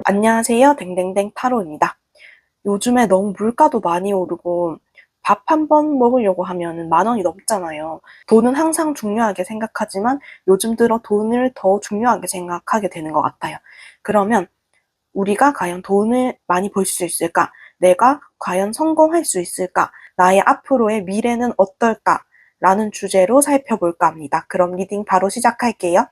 안녕하세요. 댕댕댕 타로입니다. 요즘에 너무 물가도 많이 오르고 밥 한 번 먹으려고 하면 10,000원이 넘잖아요. 돈은 항상 중요하게 생각하지만 요즘 들어 돈을 더 중요하게 생각하게 되는 것 같아요. 그러면 우리가 과연 돈을 많이 벌 수 있을까? 내가 과연 성공할 수 있을까? 나의 앞으로의 미래는 어떨까? 라는 주제로 살펴볼까 합니다. 그럼 리딩 바로 시작할게요.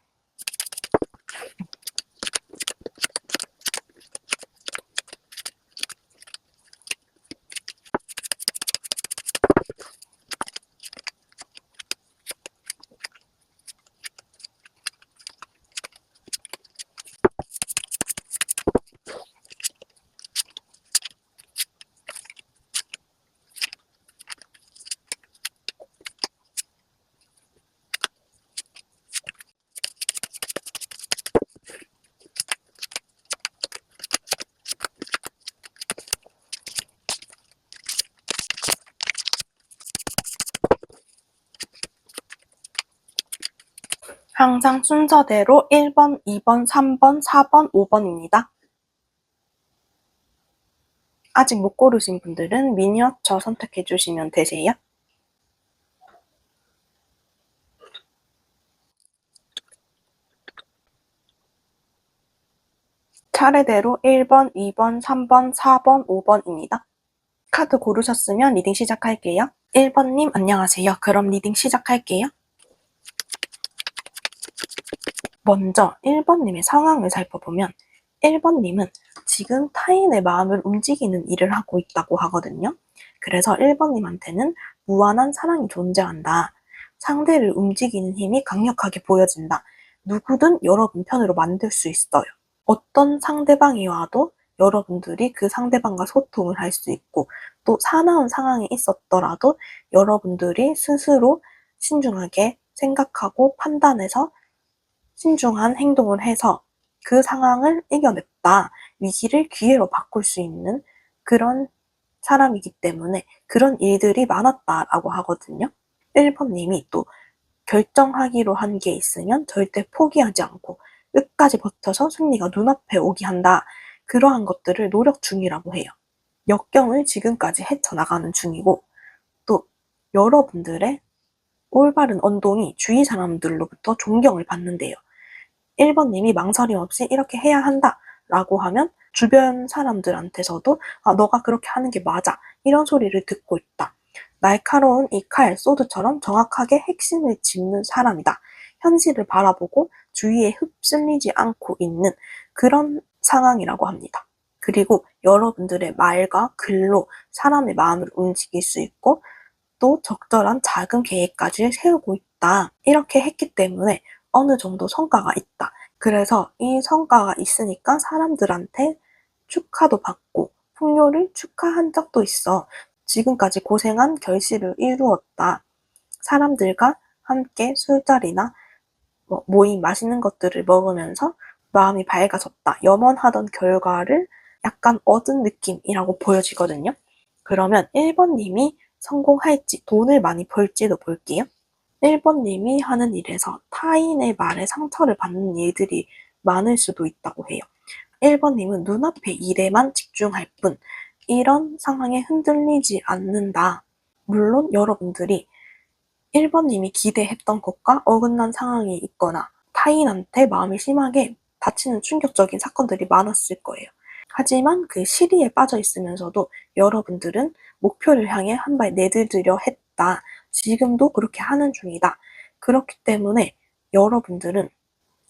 항상 순서대로 1번, 2번, 3번, 4번, 5번입니다. 아직 못 고르신 분들은 미니어처 선택해 주시면 되세요. 차례대로 1번, 2번, 3번, 4번, 5번입니다. 카드 고르셨으면 리딩 시작할게요. 1번님 안녕하세요. 그럼 리딩 시작할게요. 먼저 1번님의 상황을 살펴보면 1번님은 지금 타인의 마음을 움직이는 일을 하고 있다고 하거든요. 그래서 1번님한테는 무한한 사랑이 존재한다. 상대를 움직이는 힘이 강력하게 보여진다. 누구든 여러분 편으로 만들 수 있어요. 어떤 상대방이 와도 여러분들이 그 상대방과 소통을 할 수 있고 또 사나운 상황이 있었더라도 여러분들이 스스로 신중하게 생각하고 판단해서 신중한 행동을 해서 그 상황을 이겨냈다. 위기를 기회로 바꿀 수 있는 그런 사람이기 때문에 그런 일들이 많았다라고 하거든요. 1번님이 또 결정하기로 한 게 있으면 절대 포기하지 않고 끝까지 버텨서 승리가 눈앞에 오게 한다. 그러한 것들을 노력 중이라고 해요. 역경을 지금까지 헤쳐나가는 중이고 또 여러분들의 올바른 언동이 주위 사람들로부터 존경을 받는데요. 1번님이 망설임 없이 이렇게 해야 한다 라고 하면 주변 사람들한테서도 너가 그렇게 하는 게 맞아 이런 소리를 듣고 있다. 날카로운 이 칼, 소드처럼 정확하게 핵심을 짚는 사람이다. 현실을 바라보고 주위에 휩쓸리지 않고 있는 그런 상황이라고 합니다. 그리고 여러분들의 말과 글로 사람의 마음을 움직일 수 있고 또 적절한 작은 계획까지 세우고 있다. 이렇게 했기 때문에 어느 정도 성과가 있다. 그래서 이 성과가 있으니까 사람들한테 축하도 받고 풍요를 축하한 적도 있어. 지금까지 고생한 결실을 이루었다. 사람들과 함께 술자리나 모임 맛있는 것들을 먹으면서 마음이 밝아졌다. 염원하던 결과를 약간 얻은 느낌이라고 보여지거든요. 그러면 1번님이 성공할지 돈을 많이 벌지도 볼게요. 1번님이 하는 일에서 타인의 말에 상처를 받는 일들이 많을 수도 있다고 해요. 1번님은 눈앞의 일에만 집중할 뿐 이런 상황에 흔들리지 않는다. 물론 여러분들이 1번님이 기대했던 것과 어긋난 상황이 있거나 타인한테 마음이 심하게 다치는 충격적인 사건들이 많았을 거예요. 하지만 그 시리에 빠져 있으면서도 여러분들은 목표를 향해 한 발 내디디려 했다. 지금도 그렇게 하는 중이다. 그렇기 때문에 여러분들은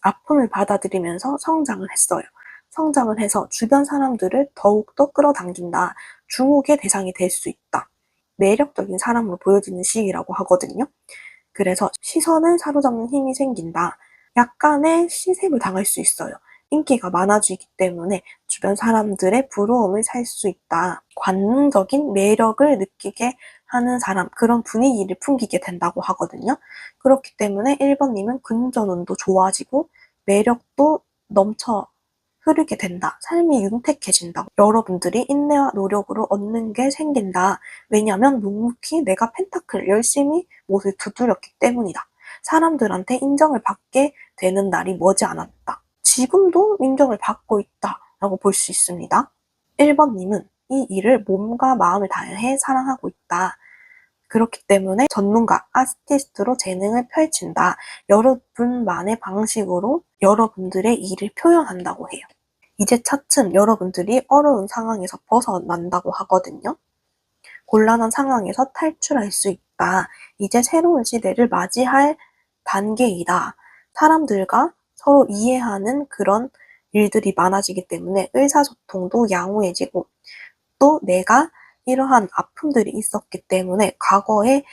아픔을 받아들이면서 성장을 했어요. 성장을 해서 주변 사람들을 더욱더 끌어당긴다. 주목의 대상이 될 수 있다. 매력적인 사람으로 보여지는 시기라고 하거든요. 그래서 시선을 사로잡는 힘이 생긴다. 약간의 시샘을 당할 수 있어요. 인기가 많아지기 때문에 주변 사람들의 부러움을 살 수 있다. 관능적인 매력을 느끼게 하는 사람, 그런 분위기를 풍기게 된다고 하거든요. 그렇기 때문에 1번님은 금전운도 좋아지고 매력도 넘쳐 흐르게 된다. 삶이 윤택해진다. 여러분들이 인내와 노력으로 얻는 게 생긴다. 왜냐하면 묵묵히 내가 펜타클 열심히 못을 두드렸기 때문이다. 사람들한테 인정을 받게 되는 날이 머지않았다. 지금도 인정을 받고 있다라고 볼 수 있습니다. 1번님은 이 일을 몸과 마음을 다해 사랑하고 있다. 그렇기 때문에 전문가, 아티스트로 재능을 펼친다. 여러분만의 방식으로 여러분들의 일을 표현한다고 해요. 이제 차츰 여러분들이 어려운 상황에서 벗어난다고 하거든요. 곤란한 상황에서 탈출할 수 있다. 이제 새로운 시대를 맞이할 단계이다. 사람들과 서로 이해하는 그런 일들이 많아지기 때문에 의사소통도 양호해지고 또 내가 이러한 아픔들이 있었기 때문에 과거에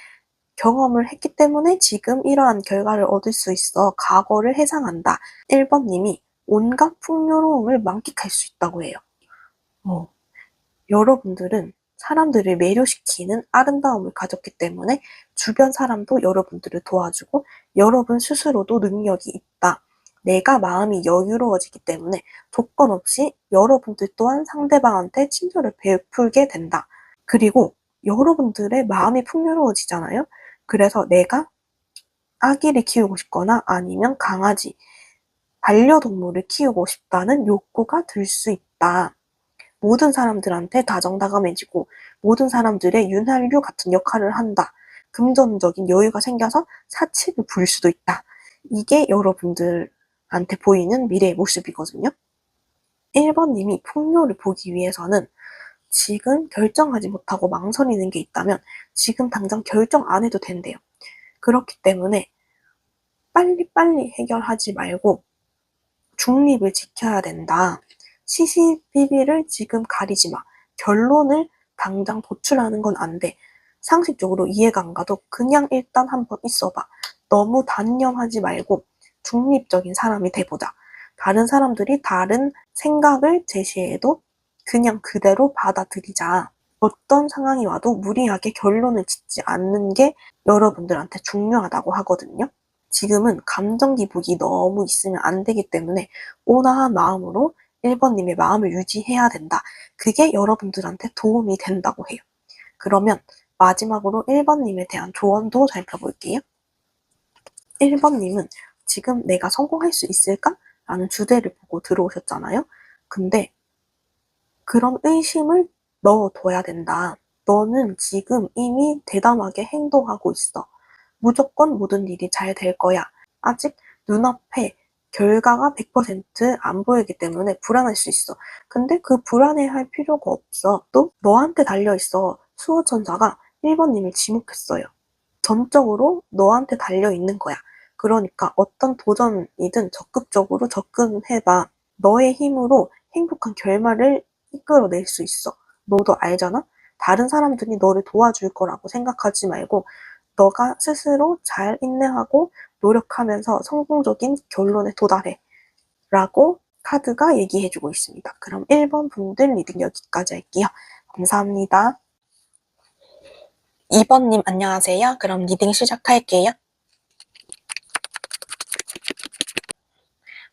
경험을 했기 때문에 지금 이러한 결과를 얻을 수 있어 과거를 회상한다. 1번님이 온갖 풍요로움을 만끽할 수 있다고 해요. 여러분들은 사람들을 매료시키는 아름다움을 가졌기 때문에 주변 사람도 여러분들을 도와주고 여러분 스스로도 능력이 있다. 내가 마음이 여유로워지기 때문에 조건 없이 여러분들 또한 상대방한테 친절을 베풀게 된다. 그리고 여러분들의 마음이 풍요로워지잖아요. 그래서 내가 아기를 키우고 싶거나 아니면 강아지, 반려동물을 키우고 싶다는 욕구가 들 수 있다. 모든 사람들한테 다정다감해지고 모든 사람들의 윤활유 같은 역할을 한다. 금전적인 여유가 생겨서 사치를 부릴 수도 있다. 이게 여러분들한테 보이는 미래의 모습이거든요. 1번님이 풍요를 보기 위해서는 지금 결정하지 못하고 망설이는 게 있다면 지금 당장 결정 안 해도 된대요. 그렇기 때문에 빨리빨리 해결하지 말고 중립을 지켜야 된다. 시시비비를 지금 가리지 마. 결론을 당장 도출하는 건 안 돼. 상식적으로 이해가 안 가도 그냥 일단 한번 있어봐. 너무 단념하지 말고 중립적인 사람이 돼보자. 다른 사람들이 다른 생각을 제시해도 그냥 그대로 받아들이자. 어떤 상황이 와도 무리하게 결론을 짓지 않는 게 여러분들한테 중요하다고 하거든요. 지금은 감정 기복이 너무 있으면 안 되기 때문에 온화한 마음으로 1번님의 마음을 유지해야 된다. 그게 여러분들한테 도움이 된다고 해요. 그러면 마지막으로 1번님에 대한 조언도 살펴볼게요. 1번님은 지금 내가 성공할 수 있을까? 라는 주제를 보고 들어오셨잖아요. 근데 그런 의심을 넣어둬야 된다. 너는 지금 이미 대담하게 행동하고 있어. 무조건 모든 일이 잘 될 거야. 아직 눈앞에 결과가 100%안 보이기 때문에 불안할 수 있어. 근데 그 불안해할 필요가 없어. 또 너한테 달려있어. 수호천사가 1번님을 지목했어요. 전적으로 너한테 달려있는 거야. 그러니까 어떤 도전이든 적극적으로 접근해봐. 너의 힘으로 행복한 결말을 이끌어낼 수 있어. 너도 알잖아? 다른 사람들이 너를 도와줄 거라고 생각하지 말고 너가 스스로 잘 인내하고 노력하면서 성공적인 결론에 도달해. 라고 카드가 얘기해주고 있습니다. 그럼 1번 분들 리딩 여기까지 할게요. 감사합니다. 2번님 안녕하세요. 그럼 리딩 시작할게요.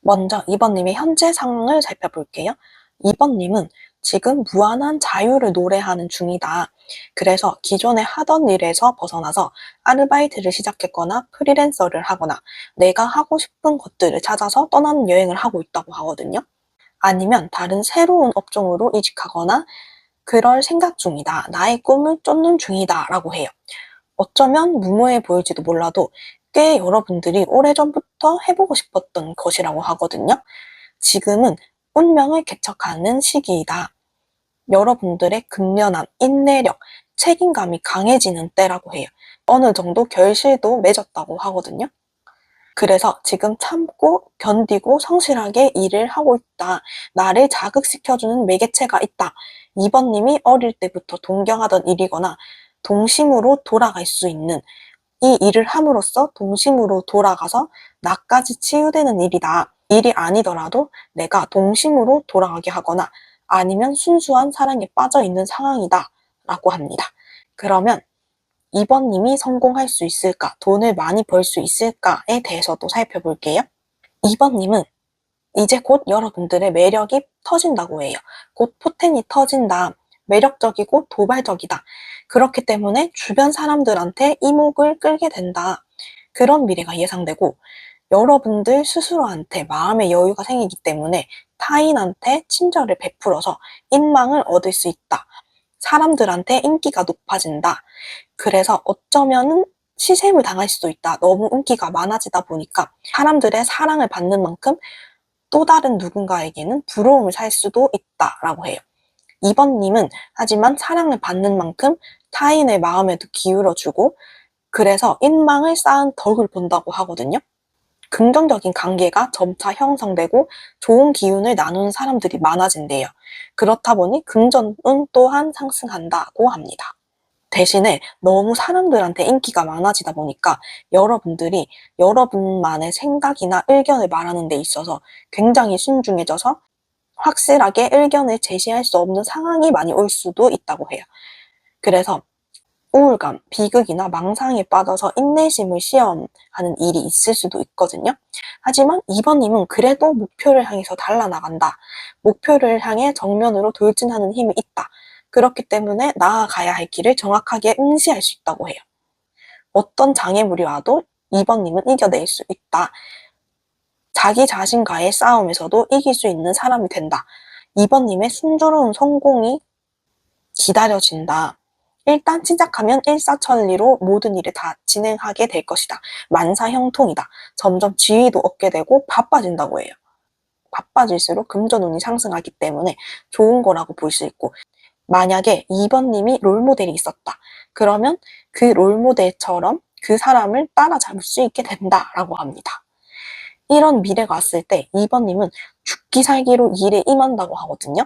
먼저 2번님의 현재 상황을 살펴볼게요. 2번님은 지금 무한한 자유를 노래하는 중이다. 그래서 기존에 하던 일에서 벗어나서 아르바이트를 시작했거나 프리랜서를 하거나 내가 하고 싶은 것들을 찾아서 떠나는 여행을 하고 있다고 하거든요. 아니면 다른 새로운 업종으로 이직하거나 그럴 생각 중이다. 나의 꿈을 쫓는 중이다. 라고 해요. 어쩌면 무모해 보일지도 몰라도 꽤 여러분들이 오래전부터 해보고 싶었던 것이라고 하거든요. 지금은 운명을 개척하는 시기이다. 여러분들의 근면함, 인내력, 책임감이 강해지는 때라고 해요. 어느 정도 결실도 맺었다고 하거든요. 그래서 지금 참고 견디고 성실하게 일을 하고 있다. 나를 자극시켜주는 매개체가 있다. 2번님이 어릴 때부터 동경하던 일이거나 동심으로 돌아갈 수 있는 이 일을 함으로써 동심으로 돌아가서 나까지 치유되는 일이다. 일이 아니더라도 내가 동심으로 돌아가게 하거나 아니면 순수한 사랑에 빠져 있는 상황이다. 라고 합니다. 그러면 2번님이 성공할 수 있을까? 돈을 많이 벌 수 있을까에 대해서도 살펴볼게요. 2번님은 이제 곧 여러분들의 매력이 터진다고 해요. 곧 포텐이 터진다. 매력적이고 도발적이다. 그렇기 때문에 주변 사람들한테 이목을 끌게 된다. 그런 미래가 예상되고 여러분들 스스로한테 마음의 여유가 생기기 때문에 타인한테 친절을 베풀어서 인망을 얻을 수 있다. 사람들한테 인기가 높아진다. 그래서 어쩌면은 시샘을 당할 수도 있다. 너무 인기가 많아지다 보니까 사람들의 사랑을 받는 만큼 또 다른 누군가에게는 부러움을 살 수도 있다라고 해요. 2번님은 하지만 사랑을 받는 만큼 타인의 마음에도 기울어주고 그래서 인망을 쌓은 덕을 본다고 하거든요. 긍정적인 관계가 점차 형성되고 좋은 기운을 나누는 사람들이 많아진대요. 그렇다 보니 금전운 또한 상승한다고 합니다. 대신에 너무 사람들한테 인기가 많아지다 보니까 여러분들이 여러분만의 생각이나 의견을 말하는 데 있어서 굉장히 신중해져서 확실하게 의견을 제시할 수 없는 상황이 많이 올 수도 있다고 해요. 그래서 우울감, 비극이나 망상에 빠져서 인내심을 시험하는 일이 있을 수도 있거든요. 하지만 2번님은 그래도 목표를 향해서 달려나간다. 목표를 향해 정면으로 돌진하는 힘이 있다. 그렇기 때문에 나아가야 할 길을 정확하게 응시할 수 있다고 해요. 어떤 장애물이 와도 2번님은 이겨낼 수 있다. 자기 자신과의 싸움에서도 이길 수 있는 사람이 된다. 2번님의 순조로운 성공이 기다려진다. 일단 시작하면 일사천리로 모든 일을 다 진행하게 될 것이다. 만사형통이다. 점점 지위도 얻게 되고 바빠진다고 해요. 바빠질수록 금전운이 상승하기 때문에 좋은 거라고 볼 수 있고 만약에 2번님이 롤모델이 있었다. 그러면 그 롤모델처럼 그 사람을 따라잡을 수 있게 된다라고 합니다. 이런 미래가 왔을 때 2번님은 죽기 살기로 일에 임한다고 하거든요.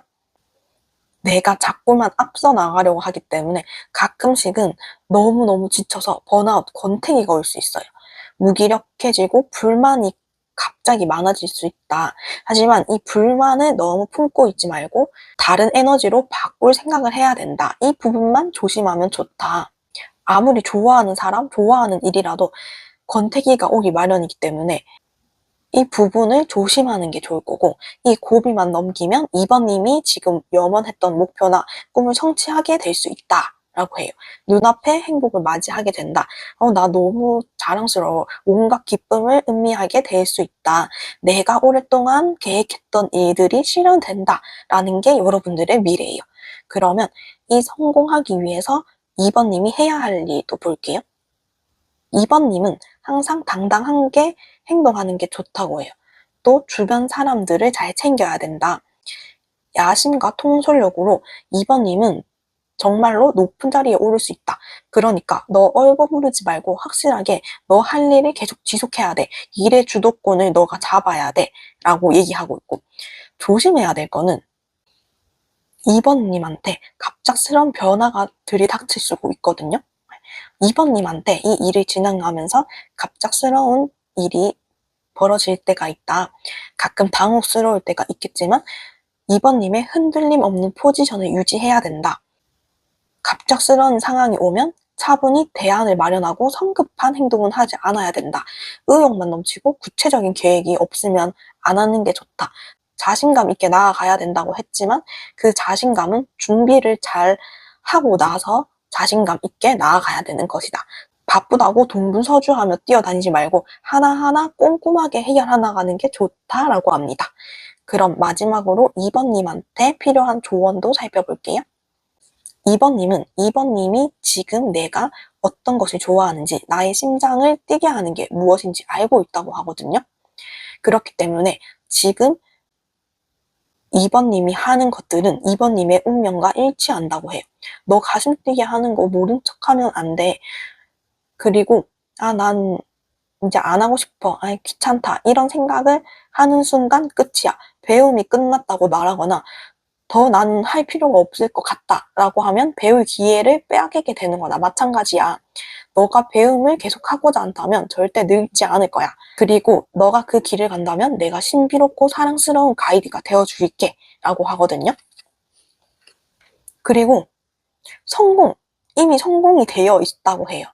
내가 자꾸만 앞서 나가려고 하기 때문에 가끔씩은 너무너무 지쳐서 번아웃, 권태기가 올 수 있어요. 무기력해지고 불만이 갑자기 많아질 수 있다. 하지만 이 불만을 너무 품고 있지 말고 다른 에너지로 바꿀 생각을 해야 된다. 이 부분만 조심하면 좋다. 아무리 좋아하는 사람, 좋아하는 일이라도 권태기가 오기 마련이기 때문에 이 부분을 조심하는 게 좋을 거고 이 고비만 넘기면 2번님이 지금 염원했던 목표나 꿈을 성취하게 될 수 있다 라고 해요. 눈앞에 행복을 맞이하게 된다. 나 너무 자랑스러워. 온갖 기쁨을 음미하게 될 수 있다. 내가 오랫동안 계획했던 일들이 실현된다 라는 게 여러분들의 미래예요. 그러면 이 성공하기 위해서 2번님이 해야 할 일도 볼게요. 2번님은 항상 당당하게 행동하는 게 좋다고 해요. 또 주변 사람들을 잘 챙겨야 된다. 야심과 통솔력으로 2번님은 정말로 높은 자리에 오를 수 있다. 그러니까 너 얼버무리지 말고 확실하게 너 할 일을 계속 지속해야 돼. 일의 주도권을 너가 잡아야 돼. 라고 얘기하고 있고 조심해야 될 거는 2번님한테 갑작스러운 변화가 들이닥칠 수도 있거든요. 2번님한테 이 일을 진행하면서 갑작스러운 일이 벌어질 때가 있다. 가끔 당혹스러울 때가 있겠지만 2번님의 흔들림 없는 포지션을 유지해야 된다. 갑작스러운 상황이 오면 차분히 대안을 마련하고 성급한 행동은 하지 않아야 된다. 의욕만 넘치고 구체적인 계획이 없으면 안 하는 게 좋다. 자신감 있게 나아가야 된다고 했지만 그 자신감은 준비를 잘 하고 나서 자신감 있게 나아가야 되는 것이다. 바쁘다고 동분서주하며 뛰어다니지 말고 하나하나 꼼꼼하게 해결해 나가는 게 좋다라고 합니다. 그럼 마지막으로 2번님한테 필요한 조언도 살펴볼게요. 2번님은 2번님이 지금 내가 어떤 것을 좋아하는지 나의 심장을 뛰게 하는 게 무엇인지 알고 있다고 하거든요. 그렇기 때문에 지금 2번님이 하는 것들은 2번님의 운명과 일치한다고 해요. 너 가슴 뛰게 하는 거 모른 척하면 안 돼. 그리고 난 이제 안 하고 싶어. 귀찮다. 이런 생각을 하는 순간 끝이야. 배움이 끝났다고 말하거나 더 나는 할 필요가 없을 것 같다 라고 하면 배울 기회를 빼앗기게 되는 거나 마찬가지야. 너가 배움을 계속 하고자 한다면 절대 늙지 않을 거야. 그리고 너가 그 길을 간다면 내가 신비롭고 사랑스러운 가이드가 되어줄게 라고 하거든요. 그리고 이미 성공이 되어 있다고 해요.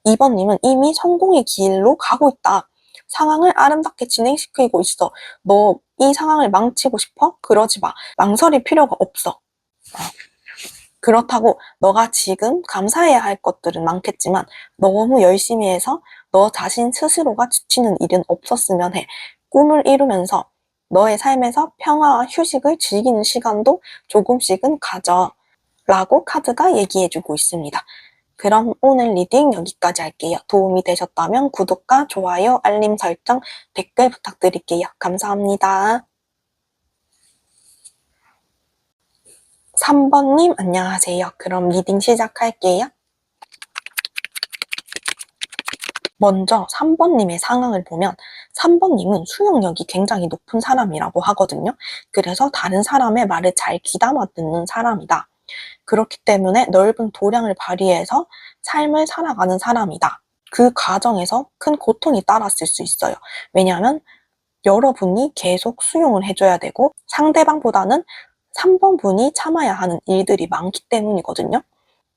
2번님은 이미 성공의 길로 가고 있다. 상황을 아름답게 진행시키고 있어. 너 이 상황을 망치고 싶어? 그러지 마. 망설일 필요가 없어. 그렇다고 너가 지금 감사해야 할 것들은 많겠지만 너무 열심히 해서 너 자신 스스로가 지치는 일은 없었으면 해. 꿈을 이루면서 너의 삶에서 평화와 휴식을 즐기는 시간도 조금씩은 가져. 라고 카드가 얘기해주고 있습니다. 그럼 오늘 리딩 여기까지 할게요. 도움이 되셨다면 구독과 좋아요, 알림 설정, 댓글 부탁드릴게요. 감사합니다. 3번님 안녕하세요. 그럼 리딩 시작할게요. 먼저 3번님의 상황을 보면 3번님은 수용력이 굉장히 높은 사람이라고 하거든요. 그래서 다른 사람의 말을 잘 귀담아 듣는 사람이다. 그렇기 때문에 넓은 도량을 발휘해서 삶을 살아가는 사람이다. 그 과정에서 큰 고통이 따랐을 수 있어요. 왜냐하면 여러분이 계속 수용을 해줘야 되고 상대방보다는 3번 분이 참아야 하는 일들이 많기 때문이거든요.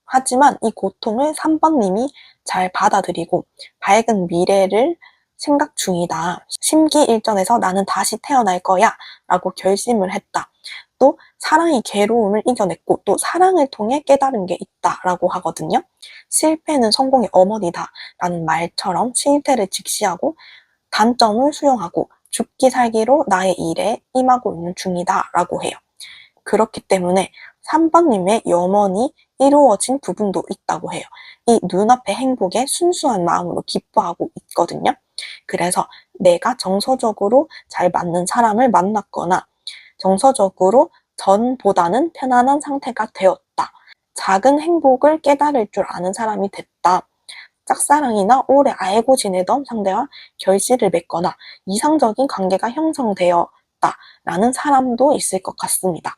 하지만 이 고통을 3번님이 잘 받아들이고 밝은 미래를 생각 중이다. 심기일전에서 나는 다시 태어날 거야 라고 결심을 했다. 또 사랑이 괴로움을 이겨냈고 또 사랑을 통해 깨달은 게 있다라고 하거든요. 실패는 성공의 어머니다 라는 말처럼 실패를 직시하고 단점을 수용하고 죽기 살기로 나의 일에 임하고 있는 중이다 라고 해요. 그렇기 때문에 3번님의 염원이 이루어진 부분도 있다고 해요. 이 눈앞의 행복에 순수한 마음으로 기뻐하고 있거든요. 그래서 내가 정서적으로 잘 맞는 사람을 만났거나 정서적으로 전보다는 편안한 상태가 되었다. 작은 행복을 깨달을 줄 아는 사람이 됐다. 짝사랑이나 오래 알고 지내던 상대와 결실을 맺거나 이상적인 관계가 형성되었다. 라는 사람도 있을 것 같습니다.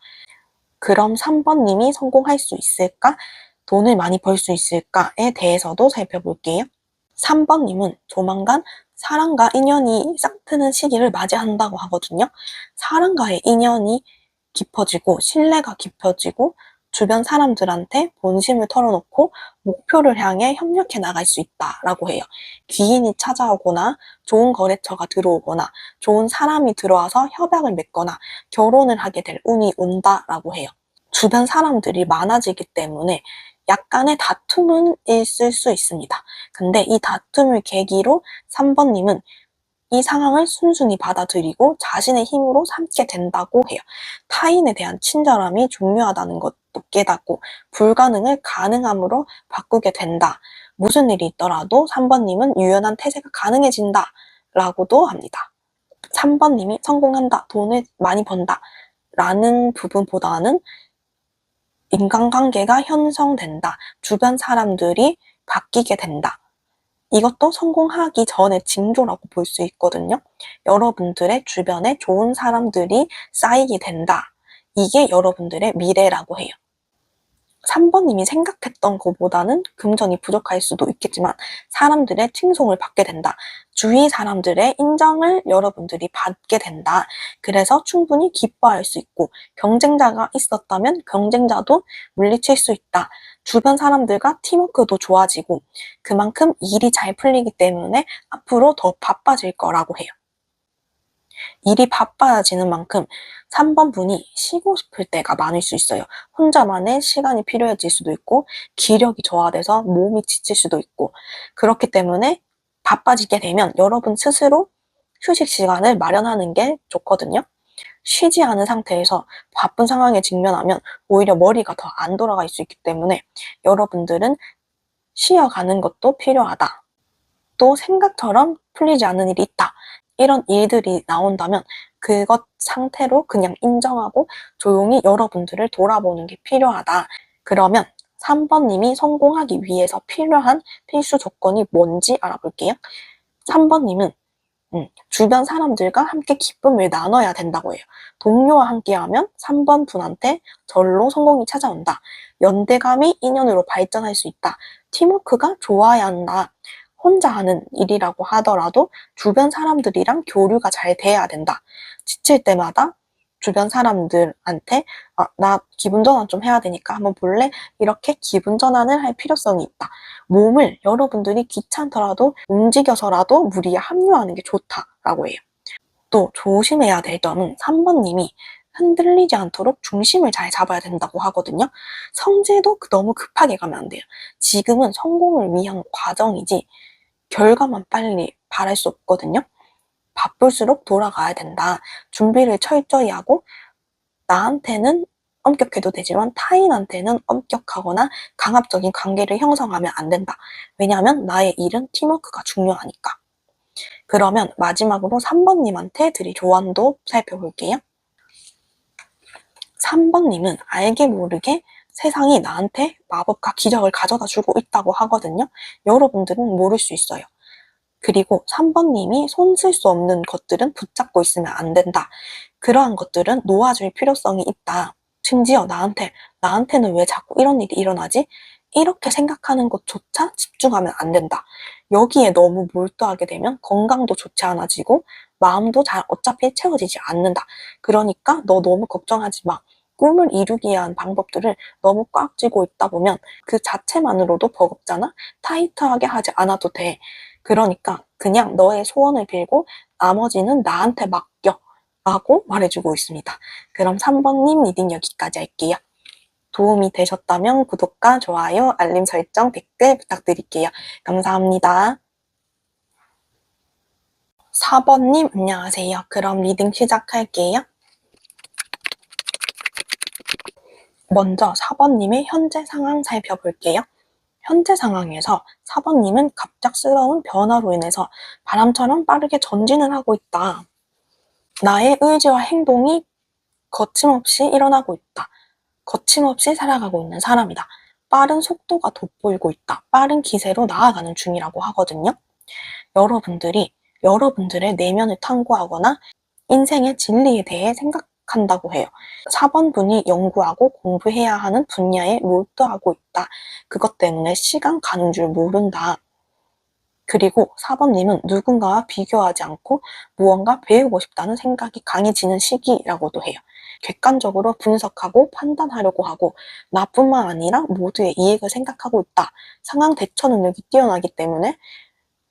그럼 3번님이 성공할 수 있을까? 돈을 많이 벌 수 있을까에 대해서도 살펴볼게요. 3번님은 조만간 사랑과 인연이 싹트는 시기를 맞이한다고 하거든요. 사랑과의 인연이 깊어지고 신뢰가 깊어지고 주변 사람들한테 본심을 털어놓고 목표를 향해 협력해 나갈 수 있다라고 해요. 귀인이 찾아오거나 좋은 거래처가 들어오거나 좋은 사람이 들어와서 협약을 맺거나 결혼을 하게 될 운이 온다라고 해요. 주변 사람들이 많아지기 때문에 약간의 다툼은 있을 수 있습니다. 근데 이 다툼을 계기로 3번님은 이 상황을 순순히 받아들이고 자신의 힘으로 삼게 된다고 해요. 타인에 대한 친절함이 중요하다는 것도 깨닫고 불가능을 가능함으로 바꾸게 된다. 무슨 일이 있더라도 3번님은 유연한 태세가 가능해진다. 라고도 합니다. 3번님이 성공한다, 돈을 많이 번다 라는 부분보다는 인간관계가 형성된다. 주변 사람들이 바뀌게 된다. 이것도 성공하기 전의 징조라고 볼 수 있거든요. 여러분들의 주변에 좋은 사람들이 쌓이게 된다. 이게 여러분들의 미래라고 해요. 3번님이 생각했던 것보다는 금전이 부족할 수도 있겠지만 사람들의 칭송을 받게 된다. 주위 사람들의 인정을 여러분들이 받게 된다. 그래서 충분히 기뻐할 수 있고 경쟁자가 있었다면 경쟁자도 물리칠 수 있다. 주변 사람들과 팀워크도 좋아지고 그만큼 일이 잘 풀리기 때문에 앞으로 더 바빠질 거라고 해요. 일이 바빠지는 만큼 3번 분이 쉬고 싶을 때가 많을 수 있어요. 혼자만의 시간이 필요해질 수도 있고 기력이 저하돼서 몸이 지칠 수도 있고 그렇기 때문에 바빠지게 되면 여러분 스스로 휴식 시간을 마련하는 게 좋거든요. 쉬지 않은 상태에서 바쁜 상황에 직면하면 오히려 머리가 더 안 돌아갈 수 있기 때문에 여러분들은 쉬어가는 것도 필요하다. 또 생각처럼 풀리지 않는 일이 있다. 이런 일들이 나온다면 그것 상태로 그냥 인정하고 조용히 여러분들을 돌아보는 게 필요하다. 그러면 3번님이 성공하기 위해서 필요한 필수 조건이 뭔지 알아볼게요. 3번님은 주변 사람들과 함께 기쁨을 나눠야 된다고 해요. 동료와 함께하면 3번 분한테 절로 성공이 찾아온다. 연대감이 인연으로 발전할 수 있다. 팀워크가 좋아야 한다. 혼자 하는 일이라고 하더라도 주변 사람들이랑 교류가 잘 돼야 된다. 지칠 때마다 주변 사람들한테 나 기분 전환 좀 해야 되니까 한번 볼래? 이렇게 기분 전환을 할 필요성이 있다. 몸을 여러분들이 귀찮더라도 움직여서라도 무리에 합류하는 게 좋다라고 해요. 또 조심해야 될 점은 3번님이 흔들리지 않도록 중심을 잘 잡아야 된다고 하거든요. 성질도 너무 급하게 가면 안 돼요. 지금은 성공을 위한 과정이지 결과만 빨리 바랄 수 없거든요. 바쁠수록 돌아가야 된다. 준비를 철저히 하고 나한테는 엄격해도 되지만 타인한테는 엄격하거나 강압적인 관계를 형성하면 안 된다. 왜냐하면 나의 일은 팀워크가 중요하니까. 그러면 마지막으로 3번님한테 드릴 조언도 살펴볼게요. 3번님은 알게 모르게 세상이 나한테 마법과 기적을 가져다 주고 있다고 하거든요. 여러분들은 모를 수 있어요. 그리고 3번님이 손쓸 수 없는 것들은 붙잡고 있으면 안 된다. 그러한 것들은 놓아줄 필요성이 있다. 심지어 나한테는 왜 자꾸 이런 일이 일어나지? 이렇게 생각하는 것조차 집중하면 안 된다. 여기에 너무 몰두하게 되면 건강도 좋지 않아지고 마음도 잘 어차피 채워지지 않는다. 그러니까 너 너무 걱정하지 마. 꿈을 이루기 위한 방법들을 너무 꽉 쥐고 있다 보면 그 자체만으로도 버겁잖아? 타이트하게 하지 않아도 돼. 그러니까 그냥 너의 소원을 빌고 나머지는 나한테 맡겨 라고 말해주고 있습니다. 그럼 3번님 리딩 여기까지 할게요. 도움이 되셨다면 구독과 좋아요, 알림 설정, 댓글 부탁드릴게요. 감사합니다. 4번님 안녕하세요. 그럼 리딩 시작할게요. 먼저 4번님의 현재 상황 살펴볼게요. 현재 상황에서 4번님은 갑작스러운 변화로 인해서 바람처럼 빠르게 전진을 하고 있다. 나의 의지와 행동이 거침없이 일어나고 있다. 거침없이 살아가고 있는 사람이다. 빠른 속도가 돋보이고 있다. 빠른 기세로 나아가는 중이라고 하거든요. 여러분들의 내면을 탐구하거나 인생의 진리에 대해 생각한다고 해요. 4번 분이 연구하고 공부해야 하는 분야에 몰두하고 있다. 그것 때문에 시간 가는 줄 모른다. 그리고 4번님은 누군가와 비교하지 않고 무언가 배우고 싶다는 생각이 강해지는 시기라고도 해요. 객관적으로 분석하고 판단하려고 하고 나뿐만 아니라 모두의 이익을 생각하고 있다. 상황 대처 능력이 뛰어나기 때문에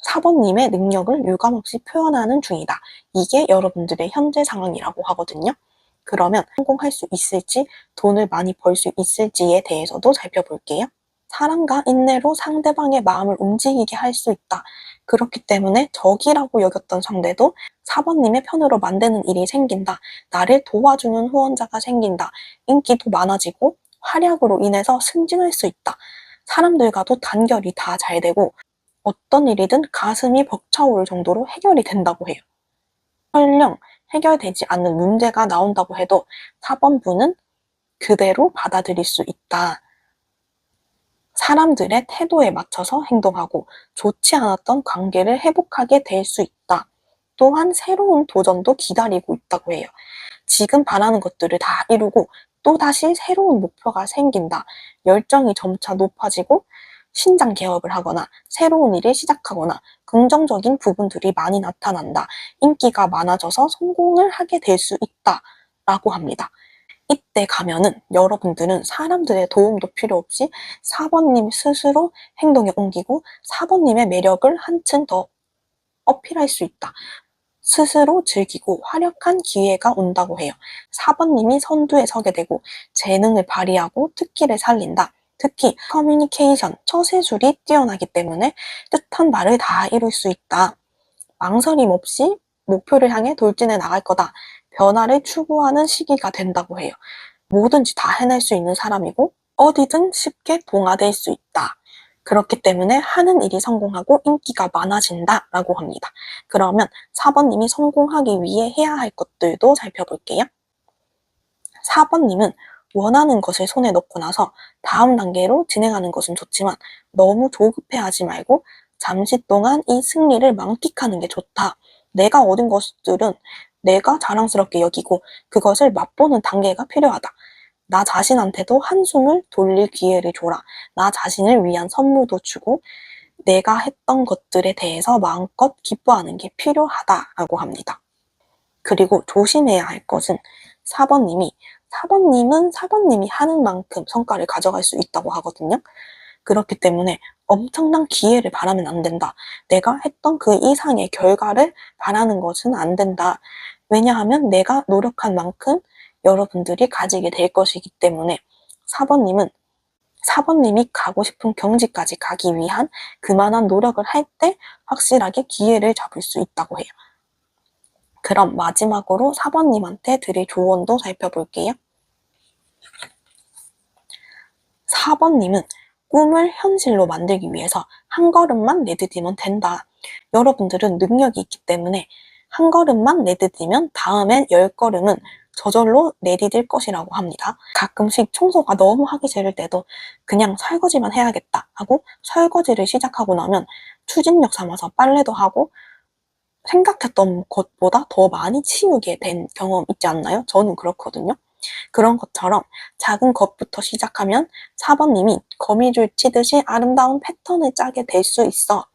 4번님의 능력을 유감없이 표현하는 중이다. 이게 여러분들의 현재 상황이라고 하거든요. 그러면 성공할 수 있을지, 돈을 많이 벌 수 있을지에 대해서도 살펴볼게요. 사랑과 인내로 상대방의 마음을 움직이게 할 수 있다. 그렇기 때문에 적이라고 여겼던 상대도 4번님의 편으로 만드는 일이 생긴다. 나를 도와주는 후원자가 생긴다. 인기도 많아지고 활약으로 인해서 승진할 수 있다. 사람들과도 단결이 다 잘 되고 어떤 일이든 가슴이 벅차오를 정도로 해결이 된다고 해요. 설령 해결되지 않는 문제가 나온다고 해도 4번 분은 그대로 받아들일 수 있다. 사람들의 태도에 맞춰서 행동하고 좋지 않았던 관계를 회복하게 될 수 있다. 또한 새로운 도전도 기다리고 있다고 해요. 지금 바라는 것들을 다 이루고 또다시 새로운 목표가 생긴다. 열정이 점차 높아지고 신장 개업을 하거나 새로운 일을 시작하거나 긍정적인 부분들이 많이 나타난다. 인기가 많아져서 성공을 하게 될 수 있다. 라고 합니다. 이때 가면은 여러분들은 사람들의 도움도 필요 없이 4번님 스스로 행동에 옮기고 4번님의 매력을 한층 더 어필할 수 있다. 스스로 즐기고 활약한 기회가 온다고 해요. 4번님이 선두에 서게 되고 재능을 발휘하고 특기를 살린다. 특히 커뮤니케이션, 처세술이 뛰어나기 때문에 뜻한 말을 다 이룰 수 있다. 망설임 없이 목표를 향해 돌진해 나갈 거다. 변화를 추구하는 시기가 된다고 해요. 뭐든지 다 해낼 수 있는 사람이고 어디든 쉽게 동화될 수 있다. 그렇기 때문에 하는 일이 성공하고 인기가 많아진다 라고 합니다. 그러면 4번님이 성공하기 위해 해야 할 것들도 살펴볼게요. 4번님은 원하는 것을 손에 넣고 나서 다음 단계로 진행하는 것은 좋지만 너무 조급해하지 말고 잠시 동안 이 승리를 만끽하는 게 좋다. 내가 얻은 것들은 내가 자랑스럽게 여기고 그것을 맛보는 단계가 필요하다. 나 자신한테도 한숨을 돌릴 기회를 줘라. 나 자신을 위한 선물도 주고 내가 했던 것들에 대해서 마음껏 기뻐하는 게 필요하다라고 합니다. 그리고 조심해야 할 것은 4번님은 4번님이 하는 만큼 성과를 가져갈 수 있다고 하거든요. 그렇기 때문에 엄청난 기회를 바라면 안 된다. 내가 했던 그 이상의 결과를 바라는 것은 안 된다. 왜냐하면 내가 노력한 만큼 여러분들이 가지게 될 것이기 때문에 4번님이 가고 싶은 경지까지 가기 위한 그만한 노력을 할 때 확실하게 기회를 잡을 수 있다고 해요. 그럼 마지막으로 4번님한테 드릴 조언도 살펴볼게요. 4번님은 꿈을 현실로 만들기 위해서 한 걸음만 내디디면 된다. 여러분들은 능력이 있기 때문에 한 걸음만 내디디면 다음엔 10걸음은 저절로 내디딜 것이라고 합니다. 가끔씩 청소가 너무 하기 싫을 때도 그냥 설거지만 해야겠다 하고 설거지를 시작하고 나면 추진력 삼아서 빨래도 하고 생각했던 것보다 더 많이 치우게 된 경험 있지 않나요? 저는 그렇거든요. 그런 것처럼 작은 것부터 시작하면 4번님이 거미줄 치듯이 아름다운 패턴을 짜게 될 수 있어.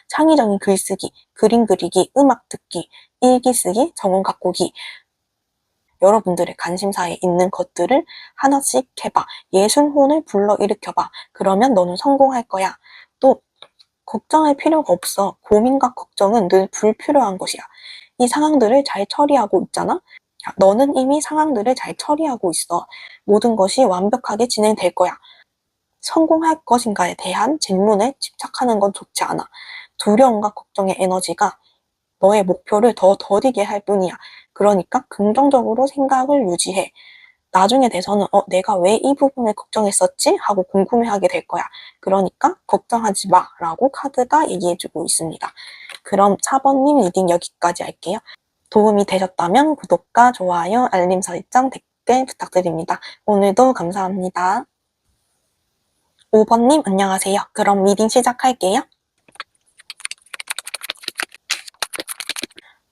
창의적인 글쓰기, 그림 그리기, 음악 듣기, 일기 쓰기, 정원 가꾸기. 여러분들의 관심사에 있는 것들을 하나씩 해봐. 예술혼을 불러일으켜봐. 그러면 너는 성공할 거야. 또 걱정할 필요가 없어. 고민과 걱정은 늘 불필요한 것이야. 이 상황들을 잘 처리하고 있잖아? 너는 이미 상황들을 잘 처리하고 있어. 모든 것이 완벽하게 진행될 거야. 성공할 것인가에 대한 질문에 집착하는 건 좋지 않아. 두려움과 걱정의 에너지가 너의 목표를 더 더디게 할 뿐이야. 그러니까 긍정적으로 생각을 유지해. 나중에 돼서는 내가 왜 이 부분을 걱정했었지? 하고 궁금해하게 될 거야. 그러니까 걱정하지 마 라고 카드가 얘기해주고 있습니다. 그럼 4번님 리딩 여기까지 할게요. 도움이 되셨다면 구독과 좋아요, 알림 설정, 댓글 부탁드립니다. 오늘도 감사합니다. 5번님 안녕하세요. 그럼 리딩 시작할게요.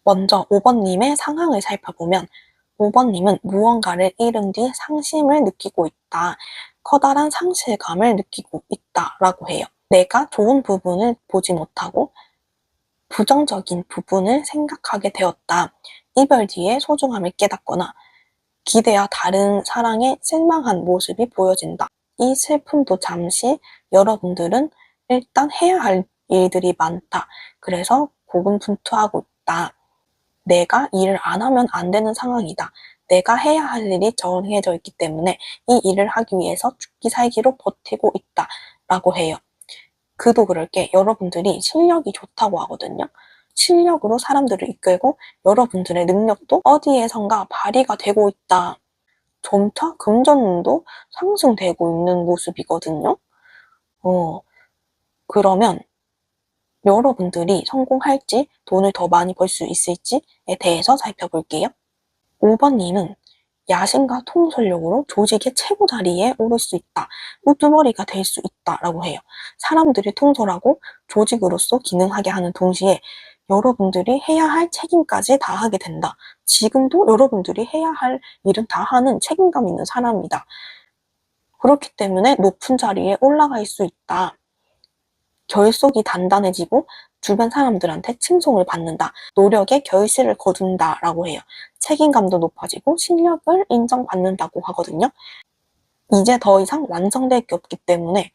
먼저 5번님의 상황을 살펴보면 5번님은 무언가를 잃은 뒤 상심을 느끼고 있다. 커다란 상실감을 느끼고 있다라고 해요. 내가 좋은 부분을 보지 못하고 부정적인 부분을 생각하게 되었다. 이별 뒤에 소중함을 깨닫거나 기대와 다른 사랑에 실망한 모습이 보여진다. 이 슬픔도 잠시 여러분들은 일단 해야 할 일들이 많다. 그래서 고군분투하고 있다. 내가 일을 안 하면 안 되는 상황이다. 내가 해야 할 일이 정해져 있기 때문에 이 일을 하기 위해서 죽기 살기로 버티고 있다. 라고 해요. 그도 그럴 게 여러분들이 실력이 좋다고 하거든요. 실력으로 사람들을 이끌고 여러분들의 능력도 어디에선가 발휘가 되고 있다. 점차 금전운도 상승되고 있는 모습이거든요. 그러면 여러분들이 성공할지 돈을 더 많이 벌 수 있을지에 대해서 살펴볼게요. 5번님은 야심과 통솔력으로 조직의 최고 자리에 오를 수 있다. 우두머리가 될 수 있다라고 해요. 사람들이 통솔하고 조직으로서 기능하게 하는 동시에 여러분들이 해야 할 책임까지 다 하게 된다. 지금도 여러분들이 해야 할 일은 다 하는 책임감 있는 사람이다. 그렇기 때문에 높은 자리에 올라갈 수 있다. 결속이 단단해지고 주변 사람들한테 칭송을 받는다. 노력에 결실을 거둔다 라고 해요. 책임감도 높아지고 실력을 인정받는다고 하거든요. 이제 더 이상 완성될 게 없기 때문에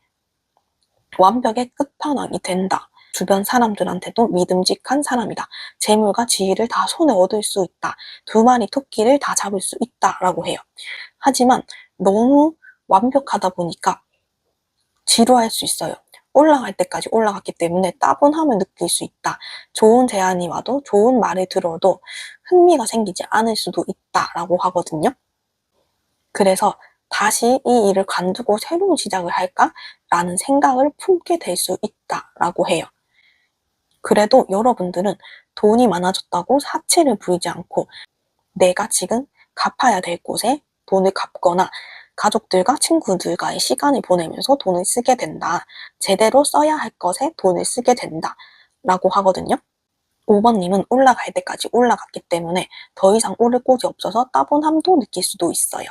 완벽의 끝판왕이 된다. 주변 사람들한테도 믿음직한 사람이다. 재물과 지위를 다 손에 얻을 수 있다. 2마리 토끼를 다 잡을 수 있다 라고 해요. 하지만 너무 완벽하다 보니까 지루할 수 있어요. 올라갈 때까지 올라갔기 때문에 따분함을 느낄 수 있다. 좋은 제안이 와도 좋은 말을 들어도 흥미가 생기지 않을 수도 있다라고 하거든요. 그래서 다시 이 일을 관두고 새로운 시작을 할까라는 생각을 품게 될 수 있다라고 해요. 그래도 여러분들은 돈이 많아졌다고 사치를 부리지 않고 내가 지금 갚아야 될 곳에 돈을 갚거나 가족들과 친구들과의 시간을 보내면서 돈을 쓰게 된다. 제대로 써야 할 것에 돈을 쓰게 된다. 라고 하거든요. 5번님은 올라갈 때까지 올라갔기 때문에 더 이상 오를 곳이 없어서 따분함도 느낄 수도 있어요.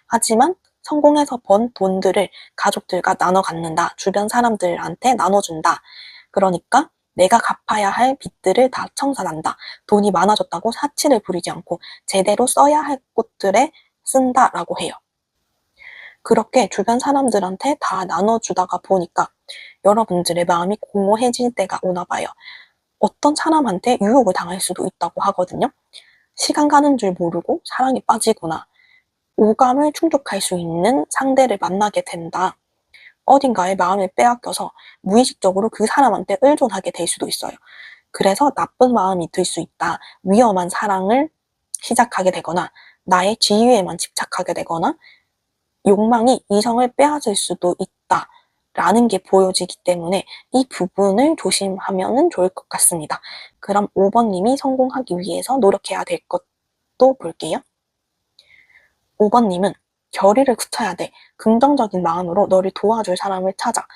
하지만 성공해서 번 돈들을 가족들과 나눠 갖는다. 주변 사람들한테 나눠준다. 그러니까 내가 갚아야 할 빚들을 다 청산한다. 돈이 많아졌다고 사치를 부리지 않고 제대로 써야 할 곳들에 쓴다라고 해요. 그렇게 주변 사람들한테 다 나눠주다가 보니까 여러분들의 마음이 공허해질 때가 오나 봐요. 어떤 사람한테 유혹을 당할 수도 있다고 하거든요. 시간 가는 줄 모르고 사랑에 빠지거나 오감을 충족할 수 있는 상대를 만나게 된다. 어딘가에 마음을 빼앗겨서 무의식적으로 그 사람한테 의존하게 될 수도 있어요. 그래서 나쁜 마음이 들 수 있다. 위험한 사랑을 시작하게 되거나 나의 지위에만 집착하게 되거나 욕망이 이성을 빼앗을 수도 있다. 라는 게 보여지기 때문에 이 부분을 조심하면 좋을 것 같습니다. 그럼 5번님이 성공하기 위해서 노력해야 될 것도 볼게요. 5번님은 결의를 굳혀야 돼. 긍정적인 마음으로 너를 도와줄 사람을 찾아.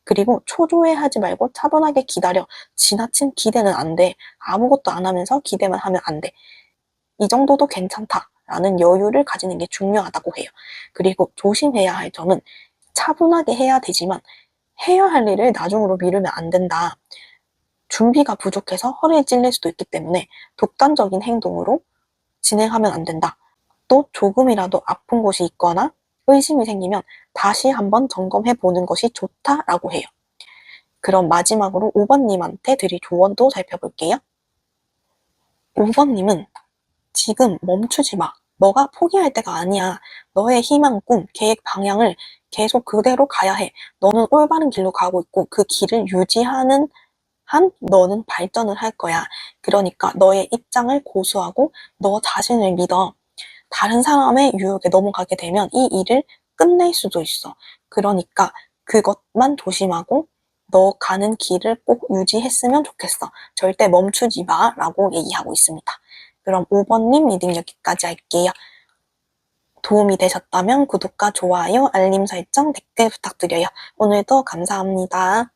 그리고 초조해하지 말고 차분하게 기다려. 지나친 기대는 안 돼. 아무것도 안 하면서 기대만 하면 안 돼. 이 정도도 괜찮다. 라는 여유를 가지는 게 중요하다고 해요. 그리고 조심해야 할 점은 차분하게 해야 되지만 해야 할 일을 나중으로 미루면 안 된다. 준비가 부족해서 허리를 찔릴 수도 있기 때문에 독단적인 행동으로 진행하면 안 된다. 또 조금이라도 아픈 곳이 있거나 의심이 생기면 다시 한번 점검해 보는 것이 좋다라고 해요. 그럼 마지막으로 5번님한테 드릴 조언도 살펴볼게요. 5번님은 지금 멈추지 마. 너가 포기할 때가 아니야. 너의 희망, 꿈, 계획, 방향을 계속 그대로 가야 해. 너는 올바른 길로 가고 있고 그 길을 유지하는 한 너는 발전을 할 거야. 그러니까 너의 입장을 고수하고 너 자신을 믿어. 다른 사람의 유혹에 넘어가게 되면 이 일을 끝낼 수도 있어. 그러니까 그것만 조심하고 너 가는 길을 꼭 유지했으면 좋겠어. 절대 멈추지 마 라고 얘기하고 있습니다. 그럼 5번님 리딩 여기까지 할게요. 도움이 되셨다면 구독과 좋아요, 알림 설정, 댓글 부탁드려요. 오늘도 감사합니다.